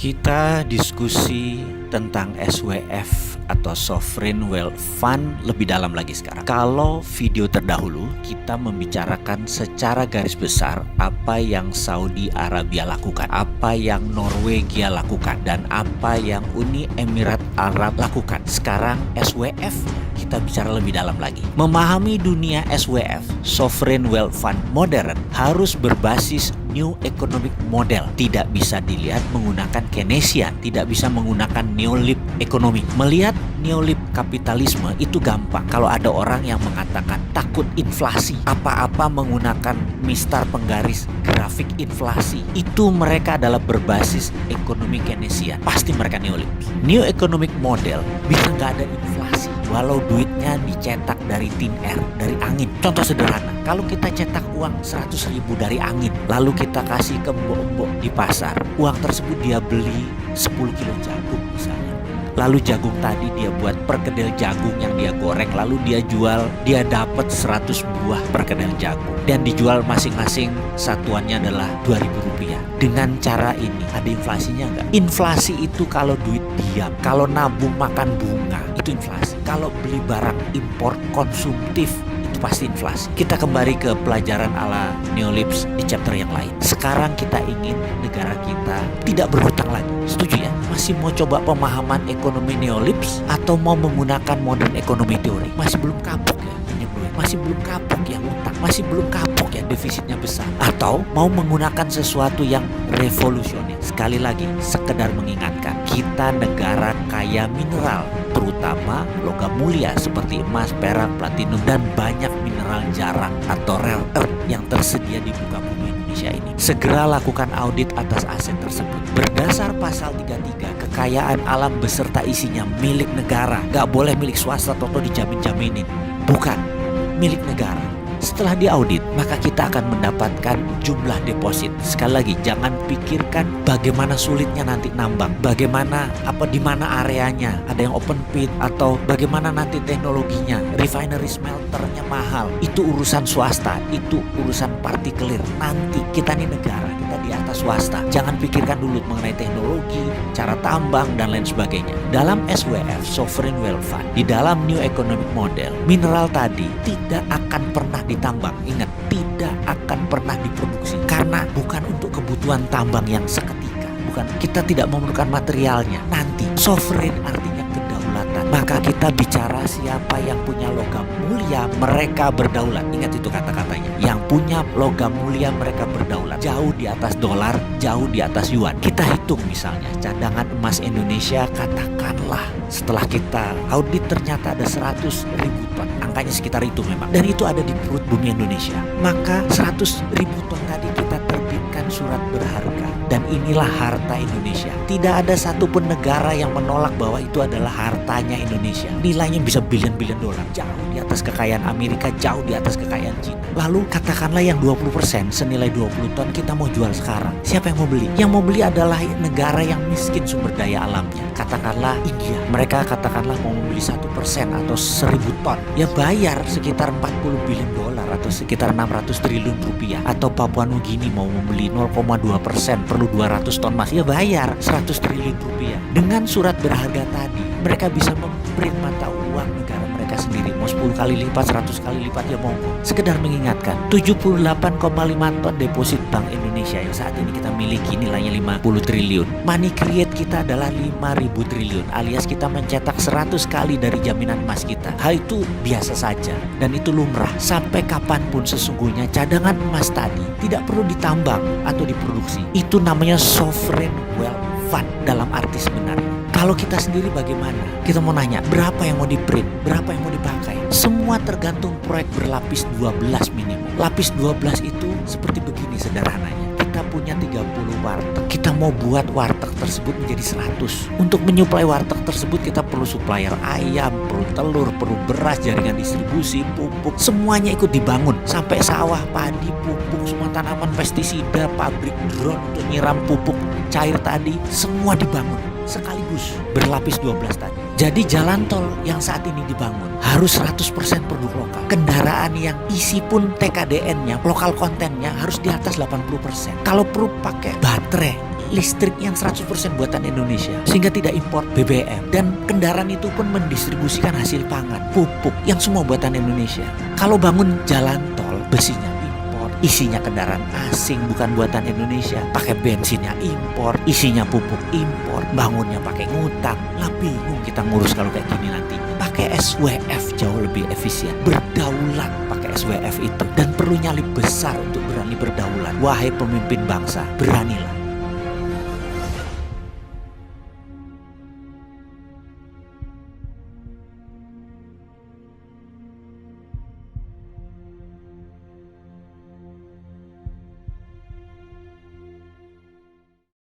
Kita diskusi tentang SWF atau Sovereign Wealth Fund lebih dalam lagi sekarang. Kalau video terdahulu kita membicarakan secara garis besar apa yang Saudi Arabia lakukan, apa yang Norwegia lakukan, dan apa yang Uni Emirat Arab lakukan. Sekarang SWF kita bicara lebih dalam lagi. Memahami dunia SWF, Sovereign Wealth Fund modern, harus berbasis New Economic Model. Tidak bisa dilihat menggunakan Keynesian, tidak bisa menggunakan Neolib ekonomi. Melihat Neolib kapitalisme itu gampang. Kalau ada orang yang mengatakan takut inflasi, apa-apa menggunakan mistar penggaris grafik inflasi, itu mereka adalah berbasis ekonomi Keynesian. Pasti mereka Neolib. New Economic Model bisa nggak ada inflasi walau duitnya dicetak dari tin air, dari angin. Contoh sederhana, kalau kita cetak uang 100.000 dari angin, lalu kita kasih ke mbok-mbok di pasar, uang tersebut dia beli 10 kilo jagung misalnya. Lalu jagung tadi dia buat perkedel jagung yang dia goreng, lalu dia jual, dia dapat 100 buah perkedel jagung dan dijual masing-masing satuannya adalah Rp2.000. Dengan cara ini ada inflasinya enggak? Inflasi itu kalau duit diam, kalau nabung makan bunga itu inflasi. Kalau beli barang impor konsumtif itu pasti inflasi. Kita kembali ke pelajaran ala Neolibs di chapter yang lain. Sekarang kita ingin negara kita tidak berhutang lagi. Setuju ya? Masih mau coba pemahaman ekonomi Neolibs atau mau menggunakan modern ekonomi teori? Masih belum kapok ya? Masih belum kapok yang utang, masih belum kapok ya defisitnya besar, atau mau menggunakan sesuatu yang revolusioner. Sekali lagi, sekedar mengingatkan, kita negara kaya mineral, terutama logam mulia seperti emas, perak, platinum, dan banyak mineral jarang atau rare earth yang tersedia di muka bumi Indonesia ini. Segera lakukan audit atas aset tersebut. Berdasar pasal 33, kekayaan alam beserta isinya milik negara, gak boleh milik swasta atau dijamin-jaminin. Bukan milik negara. Setelah diaudit, maka kita akan mendapatkan jumlah deposit. Sekali lagi, jangan pikirkan bagaimana sulitnya nanti nambang, bagaimana di mana areanya, ada yang open pit atau bagaimana nanti teknologinya, refinery smelternya mahal. Itu urusan swasta, itu urusan partikelir. Nanti kita nih negara, kita di atas swasta. Jangan pikirkan dulu mengenai teknologi, cara tambang dan lain sebagainya. Dalam SWF, Sovereign Wealth Fund, di dalam New Economic Model, mineral tadi tidak akan pernah ditambang. Ingat, tidak akan pernah diproduksi karena bukan untuk kebutuhan tambang yang seketika. Bukan, kita tidak memerlukan materialnya. Nanti sovereign artinya kedaulatan. Maka kita bicara siapa yang punya logam mulia, mereka berdaulat. Ingat itu kata-katanya. Yang punya logam mulia mereka berdaulat. Jauh di atas dolar, jauh di atas yuan. Kita hitung misalnya cadangan emas Indonesia, katakanlah setelah kita audit ternyata ada 100.000 ton. Angkanya sekitar itu memang. Dan itu ada di perut bumi Indonesia. Maka 100.000 ton tadi kita terbitkan surat berharga. Dan inilah harta Indonesia. Tidak ada satupun negara yang menolak bahwa itu adalah hartanya Indonesia. Nilainya bisa bilion-bilion dolar. Jauh di atas kekayaan Amerika, jauh di atas kekayaan Cina. Lalu katakanlah yang 20% senilai 20 ton kita mau jual sekarang. Siapa yang mau beli? Yang mau beli adalah negara yang miskin sumber daya alamnya. Katakanlah India. Mereka katakanlah mau membeli 1% atau 1.000 ton. Ya bayar sekitar 40 bilion dolar atau sekitar 600 triliun rupiah. Atau Papua Nugini mau membeli 0,2%, perlu 200 ton emas, ya bayar 100 triliun rupiah. Dengan surat berharga tadi, mereka bisa memprint mata uang negara mereka sendiri. Mau 10 kali lipat, 100 kali lipat, ya monggo. Sekedar mengingatkan, 78,5 ton deposit Bank Indonesia yang saat ini kita miliki nilainya 50 triliun. Money create kita adalah 5.000 triliun, alias kita mencetak 100 kali dari jaminan emas kita. Hal itu biasa saja dan itu lumrah. Sampai kapanpun sesungguhnya cadangan emas tadi tidak perlu ditambang atau diproduksi. Itu namanya Sovereign Wealth Fund dalam arti sebenarnya. Kalau kita sendiri bagaimana? Kita mau nanya, berapa yang mau di-print? Berapa yang mau dipakai? Semua tergantung proyek berlapis 12 minimum. Lapis 12 itu seperti begini sederhananya. Kita punya 30 warteg. Kita mau buat warteg tersebut menjadi 100. Untuk menyuplai warteg tersebut kita perlu supplier ayam, perlu telur, perlu beras, jaringan distribusi, pupuk. Semuanya ikut dibangun. Sampai sawah, padi, pupuk, semua tanaman, pestisida, pabrik drone untuk nyiram pupuk cair tadi, semua dibangun sekaligus berlapis 12 tadi. Jadi jalan tol yang saat ini dibangun harus 100% produk lokal. Kendaraan yang isi pun TKDN-nya, lokal kontennya harus di atas 80%. Kalau perlu pakai baterai listrik yang 100% buatan Indonesia, sehingga tidak impor BBM. Dan kendaraan itu pun mendistribusikan hasil pangan, pupuk yang semua buatan Indonesia. Kalau bangun jalan tol, besinya impor, isinya kendaraan asing bukan buatan Indonesia, pakai bensinnya impor, isinya pupuk impor, bangunnya pakai ngutang. Lah bingung kita ngurus kalau kayak gini nanti. Pakai SWF jauh lebih efisien, berdaulat pakai SWF itu, dan perlu nyali besar untuk berani berdaulat. Wahai pemimpin bangsa, beranilah.